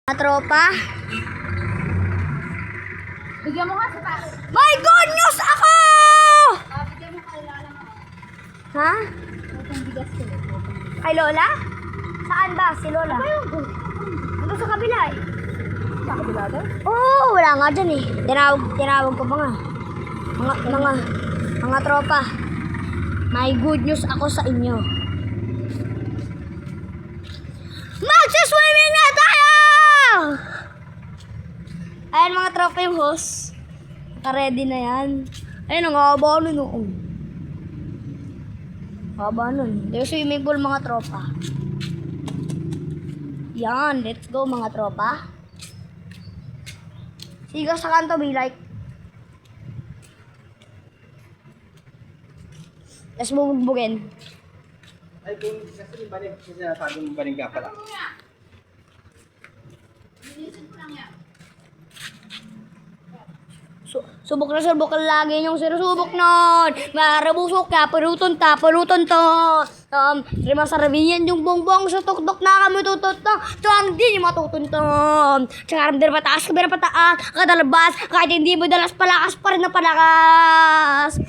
Mga tropa. Bigyan mo kasi pa. May good news ako! Bigyan mo kalala mo. Ha? Itong bigas ko. Kay Lola? Saan ba si Lola? Ando sa kabila eh. Sa kabila daw? Oo, wala nga dyan eh. Tinawag ko pa nga. Mga tropa. May good news ako sa inyo. Magsiswimming na tayo! Ayan mga tropa yung host. Naka-ready na yan. Ayun, ang haba nun noon. Haba nun. Yung swimming pool mga tropa. Yan, let's go mga tropa. Sigaw sa kanto, be like. Tapos bubugbugin. Ay, kung kasi banig, sinasabi mo banig ka pala. Bilisan ko lang yan. Subok na subok ka lagi yung sinusubok nun. Marabusok ka, paluton to. Rima sarabihan yung bongbong sa tuktok na kami tututong. Tuwang di nyo matutuntong. Tsaka ramdar pataas, kabira pataas, kadalabas, kahit hindi mo dalas palakas pa rin na palakas.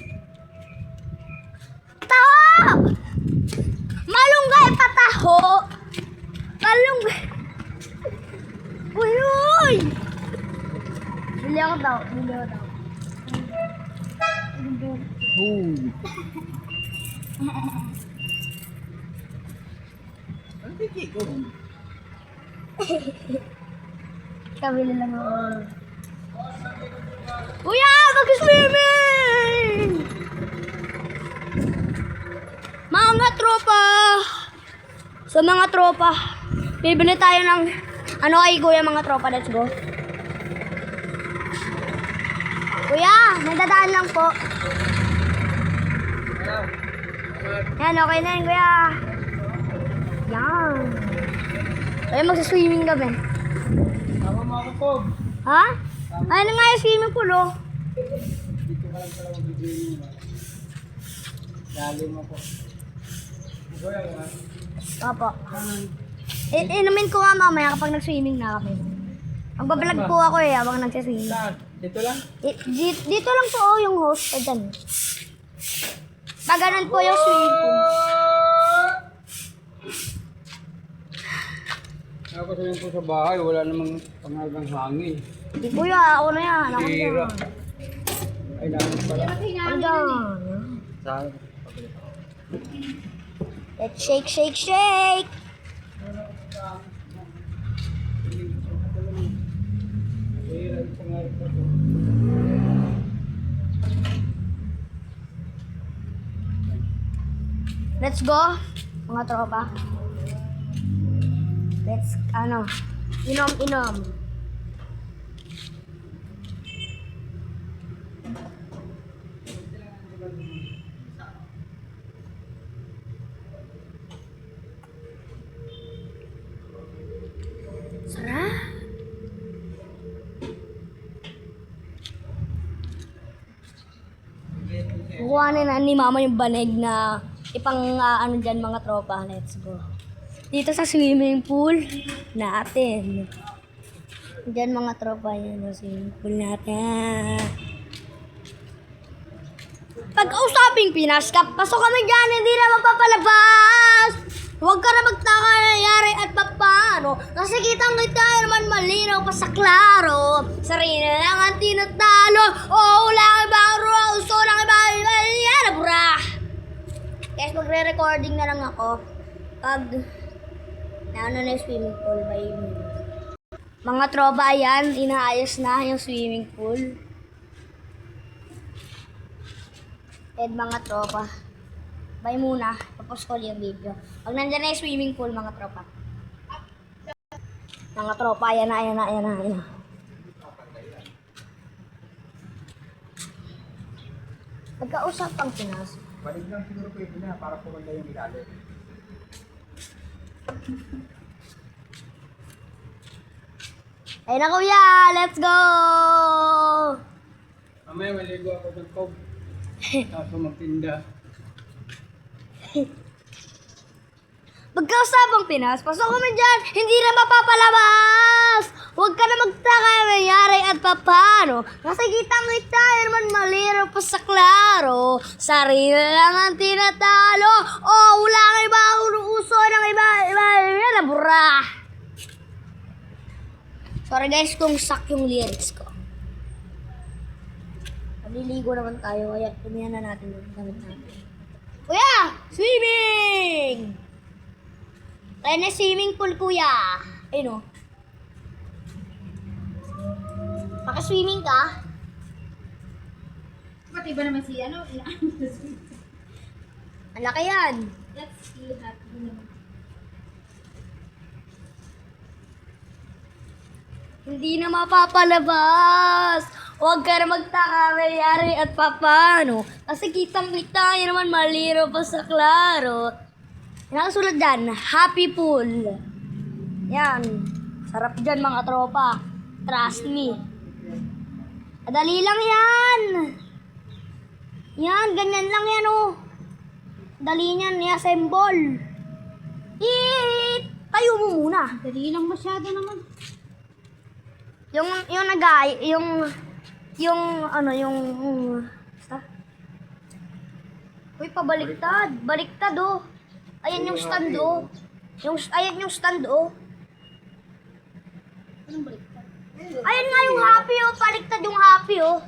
Taho! Malunggay pataho! Malunggay! Uy, uy! Bili ako daw. Uy! Ano tiki ko? Kabili lang ako. Kuya! Mag-swimming! Mga tropa! Sa mga tropa, bibili tayo ng ano kay kuya mga tropa. Let's go. Kuya, may dadaan lang po. Yan, okay na yun, kuya. Yan. Kaya magsaswimming kami. Tama mo ako po. Ha? Ano nga yung swimming pool, oh? Dito ka lang pala magbibigay mo. Dali mo po. Ito yan, ha? Opo. Inumin ko nga mamaya kapag nag-swimming na kami. Magbablog po ako eh habang nagsaswimming. Saan? Dito lang? Dito lang po oh, yung host. O dyan. Pag ganun po yung swimming pool. Ako sa po sa bahay, wala namang pangagang hangin. Di kuya, ako na yan. Ako na Tira. yan. Ay, namin pala. Ako dyan. Saan? Let's shake, shake, shake. Let's go, mga tropa. Let's, inom. Sarap. Kukuhanin na ni mama yung banig na ipang ano dyan mga tropa. Let's go. Dito sa swimming pool natin. Dyan mga tropa yan yung swimming pool natin. Pag-usaping Pinas, pasok kami dyan, hindi na mapapalabas. Huwag ka na magtaka na nangyari at paano. Kasi kitang-kita naman malinaw pa sa klaro. Sarili lang ang tinatalo. Oo, lang ibang rules. So, lang ibang yan, bra. Guys, magre-recording na lang ako. Pag naano na yung swimming pool by mga tropa, yan, inaayos na yung swimming pool. And mga tropa, bye muna. Tapos ko yung video. Pag nandyan na yung swimming pool, mga tropa. Mga tropa, ayan na. Nagkausap ang Pinas. Balik lang siguro pwede na para pumanda yung ilalim. Ayun na kuya, let's go! Mamaya maligo ako ng cob. Tapos magtinda. Magkausapang Pinas, pasok kami dyan, hindi na mapapalabas! papano. Kasi kitang kita naman malinaw pa sa klaro. Sarili lang ang tinatalo. Oh, wala kang iba uso ng iba na bura. Sorry guys kung sak yung lyrics ko. Maliligo naman tayo, kaya tumihan na natin yung gamit natin. Kuya! Swimming! Tayo na swimming pool, kuya. Ayun o. Paka-swimming ka? Pati ba naman si ano? Ang laki yan. Let's see happy naman. Hindi na mapapalabas. Huwag ka na magtaka, mayari at papano. Kasi kitang-kita yun naman maliro pa sa klaro. Nakasulat dyan, happy pool. Yan. Sarap dyan mga tropa. Trust me. Madali lang yan. Yan, ganyan lang yan oh. Dali niyan, i-assemble. Tayo mo muna. Dali lang masyado naman. Yung basta. Uy, pabaliktad. Baliktad, oh. Ayan yung stand, oh. Ayan yung stand, oh. Anong baliktad? Ayan nga yung happy, oh. Baliktad yung happy, oh.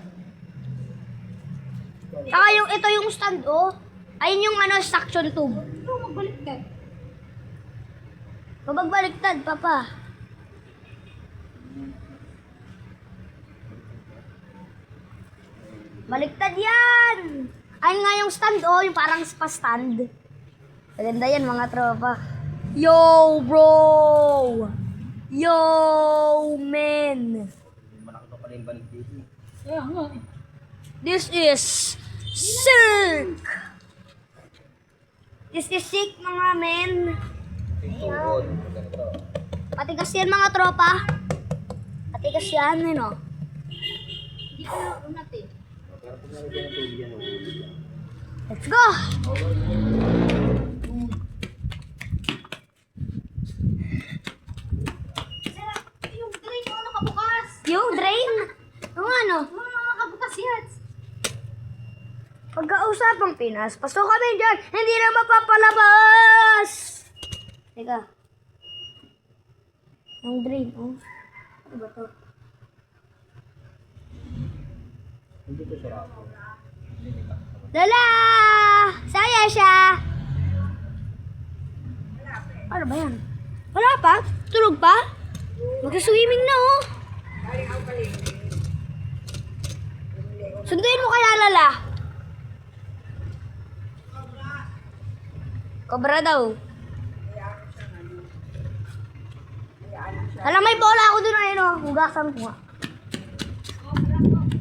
Saka ito yung stand, oh. Ayan yung suction tube. Ito, magbaliktad. Mabagbaliktad, papa. Baliktad yan! Ayun nga yung stand, oh, yung parang spa-stand. Maganda yan, mga tropa. Yo, bro! Yo, man! Malaki pa pala yung balik dito. Kaya nga eh. This is sick! This is sick, mga men. Tingtungkol. Ganito. Matigas yan, mga tropa. Matigas yan, yun, oh. Hindi ko na unat eh. Pero pag nalagyan ng tubig yan, uhulog yan. Let's go! Yung drain mo nakabukas. Yung drain? Yung ano? Mga nakabukas yan. Pagkausapang Pinas, pasok kami dyan, hindi na mapapalabas! Teka. Yung drain, oh. Ano ba to? Hindi ko sarap. Lola! Saya siya! Ano ba yan? Wala pa? Tulog pa? Mag-swimming na, oh. Sunduin mo kaya, Lola. Cobra daw. Alam, may bola ako dun, ayun, oh. Hugasan ko nga.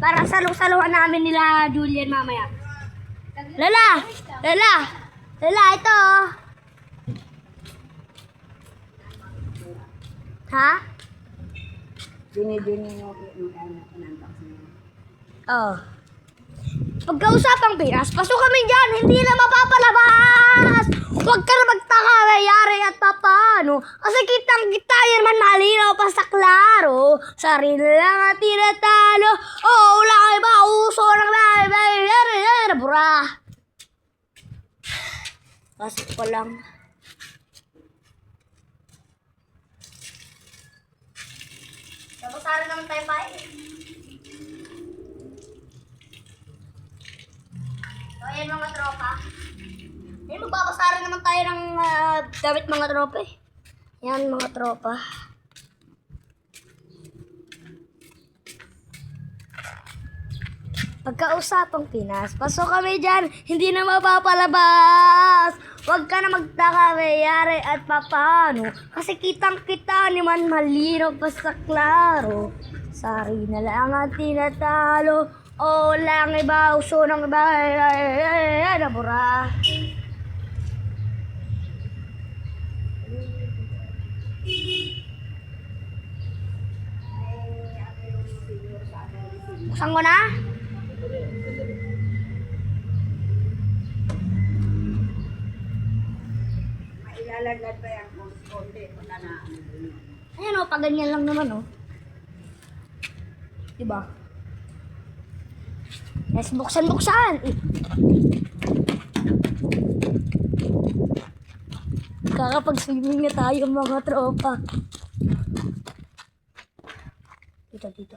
Para saluhan namin nila Julian mamaya. Lola! Lola! Lola, ito, oh. Ha? Dini-dini yung pinantak siya. Oh. Pagkausapang Pinas, pasok kami dyan, hindi na mapapalabas! Huwag ka na magtaka, mayari at papano. Kasi kitang-kita yan man malinaw pa sa klaro. Sarili lang at tinatalo. Oh, wala kayo ba? Uso ng mayari, bura. Pasok pa lang. Tapos naman tayo pa eh. So, ayan mga tropa. Eh, magbabasara naman tayo ng gamit mga tropa eh. Yan mga tropa. Pagkausapang Pinas, pasok kami dyan, hindi na mapapalabas. Huwag ka na magtaka, mayari at papano. Kasi kitang-kita naman malinaw pa sa klaro. Sari na lang ang tinatalo. O lang iba, uso ng iba, nabura. Buksan ko na? Mailalagad pa yan kung konti. Wala na. Ayan o, pag ganyan lang naman o. Diba? Yes, buksan. Kakapag-swimming na tayo mga tropa. Dito.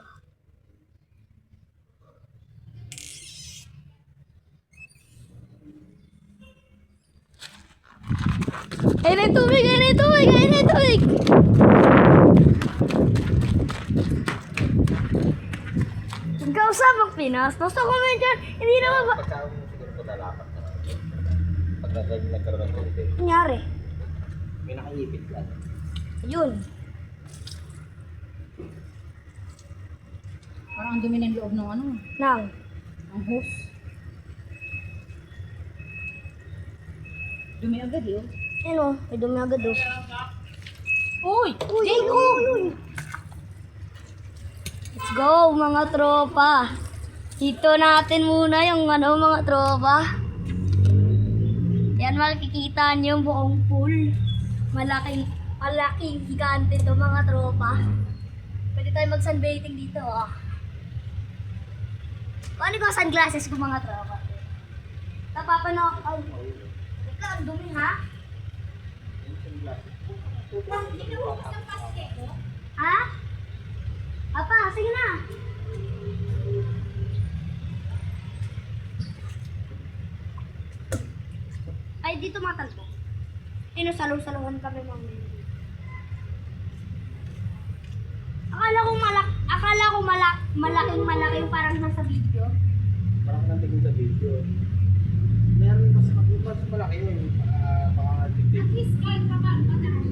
Ayun na yung tubig! Kausapang Pinas, basta comment dyan, hindi naman ba... Pagkaon mo siguro ko lalapat na. Pag nagkaroon ng tubig. Nangyari? May nakaipit lang. Yun. Parang ang dumi ng loob ng ano. Nang. Ang hose. Dumi agad yun. Ano? May dumi agad oh. Uy! Jacob! Let's go mga tropa. Dito natin muna yung mga tropa. Yan makikita niyo yung buong pool. Malaking gigante to mga tropa. Pwede tayo mag sunbathing dito ah. Paano ko sunglasses ko mga tropa? Napapano ay. Ito ang dumi ha? Ha? Apa, sige na. Ay, dito matalpo. Salusaluhan kami mamaya. Akala ko malaking parang nasa video. Parang nang tingin sa video. Meron mas malaki yun. Baka tigil.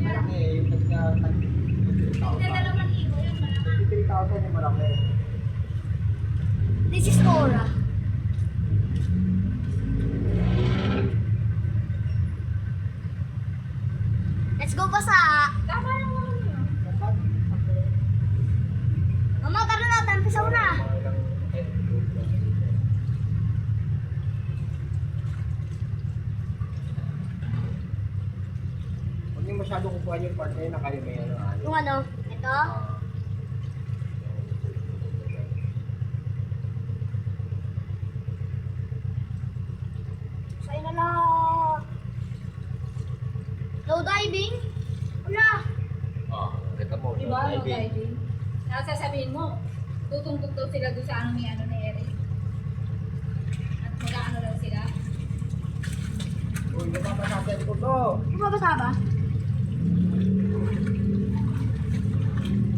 Malaki yung pagka 3,000 yung malaki. This is Nora. Let's go pa sa... Tama lang naman yun. Mama, tara na, tampisaw na. Huwag niyo masyadong kukuha yung part na yun na kayo may ano. Yung ano, ito. Sa'yo na lang. Low diving? Wala. Kita mo. Diba? No diving. Sasabihin mo, tutungtog daw sila doon sa ano ni Eric. At mag-ano daw sila. Uy, napapasasin ko to. Bumabasa ba?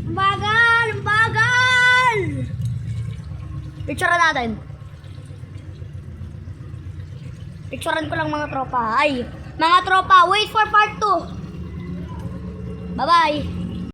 Ang bagal! Ang bagal! Picturean natin. Picturean ko lang mga tropa. Ay, mga tropa, wait for part 2. Bye-bye.